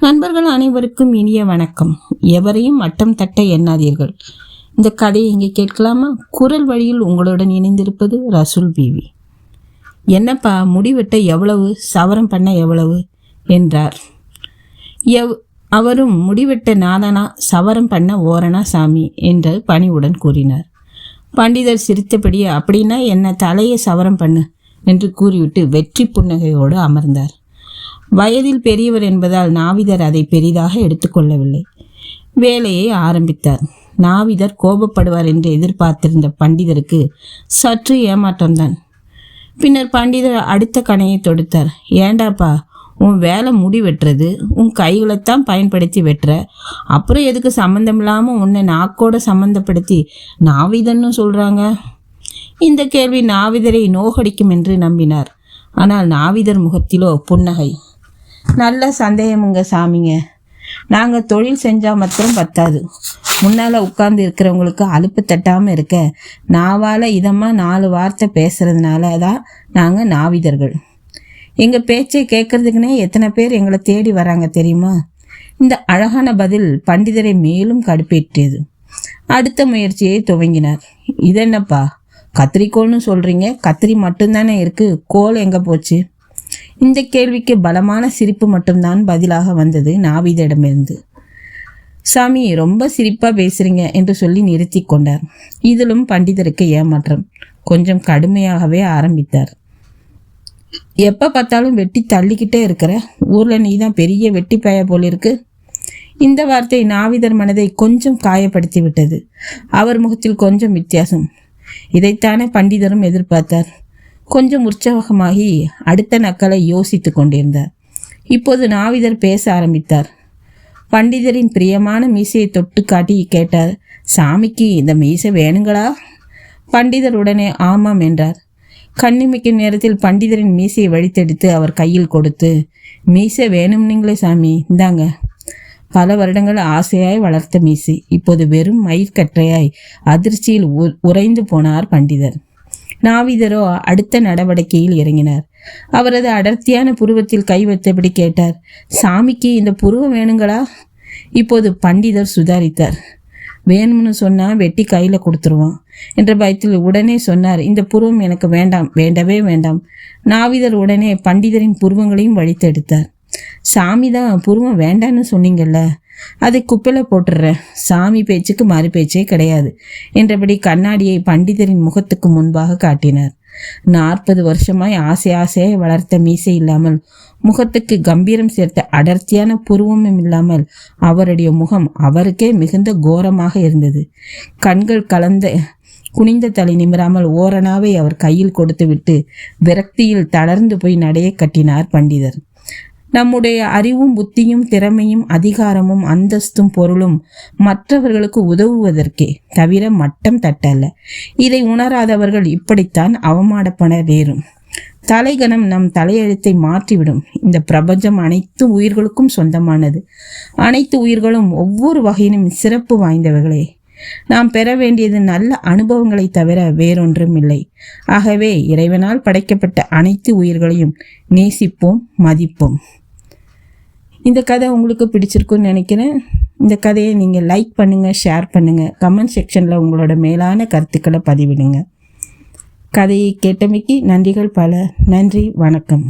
நண்பர்கள் அனைவருக்கும் இனிய வணக்கம். எவரையும் மட்டம் தட்ட எண்ணாதீர்கள். இந்த கதையை இங்கே கேட்கலாமா? குரல் வழியில் உங்களுடன் இணைந்திருப்பது ரசூல் பிவி. என்னப்பா முடிவெட்ட எவ்வளவு, சவரம் பண்ண எவ்வளவு என்றார். அவரும் முடிவெட்ட நாதனா, சவரம் பண்ண ஓரணா சாமி என்று பணிவுடன் கூறினார். பண்டிதர் சிரித்தபடியே, அப்படின்னா என்ன, தலையை சவரம் பண்ணு என்று கூறிவிட்டு வெற்றி புன்னகையோடு அமர்ந்தார். வயதில் பெரியவர் என்பதால் நாவிதர் அதை பெரிதாக எடுத்துக்கொள்ளவில்லை. வேலையை ஆரம்பித்தார். நாவிதர் கோபப்படுவார் என்று எதிர்பார்த்திருந்த பண்டிதருக்கு சற்று ஏமாற்றம்தான். பின்னர் பண்டிதர் அடுத்த கணையை தொடுத்தார். ஏண்டாப்பா, உன் வேலை முடி வெட்டுறது, உன் கைகளைத்தான் பயன்படுத்தி வெட்டுற, அப்புறம் எதுக்கு சம்மந்தமில்லாமல் உன்னை நாக்கோட சம்மந்தப்படுத்தி நாவிதன்னு சொல்கிறாங்க? இந்த கேள்வி நாவிதரை நோகடிக்கும் என்று நம்பினார். ஆனால் நாவிதர் முகத்திலோ புன்னகை. நல்ல சந்தேகமுங்க சாமிங்க. நாங்கள் தொழில் செஞ்சால் மாத்திரம் பத்தாது, முன்னால் உட்கார்ந்து இருக்கிறவங்களுக்கு அலுப்பு தட்டாமல் இருக்க நாவால் இதமாக 4 வார்த்தை பேசுகிறதுனால தான் நாங்கள் நாவிதர்கள். எங்கள் பேச்சை கேட்கறதுக்குனே எத்தனை பேர் எங்களை தேடி வராங்க தெரியுமா? இந்த அழகான பதில் பண்டிதரை மேலும் கடுப்பேற்றியது. அடுத்த முயற்சியை துவங்கினார். இதென்னப்பா, கத்திரிக்கோள்னு சொல்கிறீங்க, கத்திரி மட்டும்தானே இருக்குது, கோல் எங்கே போச்சு? இந்த கேள்விக்கு பலமான சிரிப்பு மட்டும்தான் பதிலாக வந்தது நாவிதரிடமிருந்து. சாமி, ரொம்ப சிரிப்பாக பேசுகிறீங்க என்று சொல்லி நிறுத்தி கொண்டார். இதிலும் பண்டிதருக்கு ஏமாற்றம். கொஞ்சம் கடுமையாகவே ஆரம்பித்தார். எப்போ பார்த்தாலும் வெட்டி தள்ளிக்கிட்டே இருக்கிற, ஊரில் நீ தான் பெரிய வெட்டி பய போல இருக்கு. இந்த வார்த்தை நாவிதர் மனதை கொஞ்சம் காயப்படுத்தி விட்டது. அவர் முகத்தில் கொஞ்சம் வித்தியாசம். இதைத்தானே பண்டிதரும் எதிர்பார்த்தார். கொஞ்சம் உற்சாகமாகி அடுத்த நக்கலை யோசித்து கொண்டிருந்தார். இப்போது நாவிதர் பேச ஆரம்பித்தார். பண்டிதரின் பிரியமான மீசையை தொட்டு காட்டி கேட்டார். சாமிக்கு இந்த மீசை வேணுங்களா? பண்டிதர் உடனே ஆமாம் என்றார். கண்ணிமைக்கும் நேரத்தில் பண்டிதரின் மீசையை வழித்தெடுத்து அவர் கையில் கொடுத்து, மீசை வேணும்னீங்களே சாமி, இந்தாங்க. பல வருடங்கள் ஆசையாய் வளர்த்த மீசை இப்போது வெறும் மயிர்கற்றையாய் அதிர்ச்சியில் உறைந்து போனார் பண்டிதர். நாவிதரோ அடுத்த நடவடிக்கையில் இறங்கினார். அவரது அடர்த்தியான புருவத்தில் கை வைத்தபடி கேட்டார். சாமிக்கு இந்த புருவம் வேணுங்களா? இப்போது பண்டிதர் சுதாரித்தார். வேணும்னு சொன்னால் வெட்டி கையில் கொடுத்துருவான் என்ற பயத்தில் உடனே சொன்னார், இந்த புருவம் எனக்கு வேண்டாம், வேண்டவே வேண்டாம். நாவிதர் உடனே பண்டிதரின் புருவங்களையும் வழித்தெடுத்தார். சாமி தான் புருவம் வேண்டான்னு சொன்னீங்கல்ல, அதை குப்பையில் போட்டுடுறேன், சாமி பேச்சுக்கு மறு பேச்சே கிடையாது என்றபடி கண்ணாடியை பண்டிதரின் முகத்துக்கு முன்பாக காட்டினார். 40 வருஷமாய் ஆசையாய் வளர்த்த மீசை இல்லாமல், முகத்துக்கு கம்பீரம் சேர்த்த அடர்த்தியான புருவமும் இல்லாமல் அவருடைய முகம் அவருக்கே மிகுந்த கோரமாக இருந்தது. கண்கள் கலந்த குனிந்த தலை நிமிராமல் ஓரணாவை அவர் கையில் கொடுத்து விட்டு விரக்தியில் தளர்ந்து போய் நடையை கட்டினார் பண்டிதர். நம்முடைய அறிவும் புத்தியும் திறமையும் அதிகாரமும் அந்தஸ்தும் பொருளும் மற்றவர்களுக்கு உதவுவதற்கே தவிர மட்டம் தட்டல்ல. இதை உணராதவர்கள் இப்படித்தான் அவமானப்பட நேரும். தலைகணம் நம் தலையெழுத்தை மாற்றிவிடும். இந்த பிரபஞ்சம் அனைத்து உயிர்களுக்கும் சொந்தமானது. அனைத்து உயிர்களும் ஒவ்வொரு வகையிலும் சிறப்பு வாய்ந்தவர்களே. நாம் பெற வேண்டியது நல்ல அனுபவங்களை தவிர வேறொன்றும் இல்லை. ஆகவே இறைவனால் படைக்கப்பட்ட அனைத்து உயிர்களையும் நேசிப்போம், மதிப்போம். இந்த கதை உங்களுக்கு பிடிச்சிருக்குன்னு நினைக்கிறேன். இந்த கதையை நீங்கள் லைக் பண்ணுங்கள், ஷேர் பண்ணுங்கள், கமெண்ட் செக்ஷனில் உங்களோட மேலான கருத்துக்களை பதிவிடுங்க. கதையை கேட்டமைக்கு நன்றிகள் பல. நன்றி, வணக்கம்.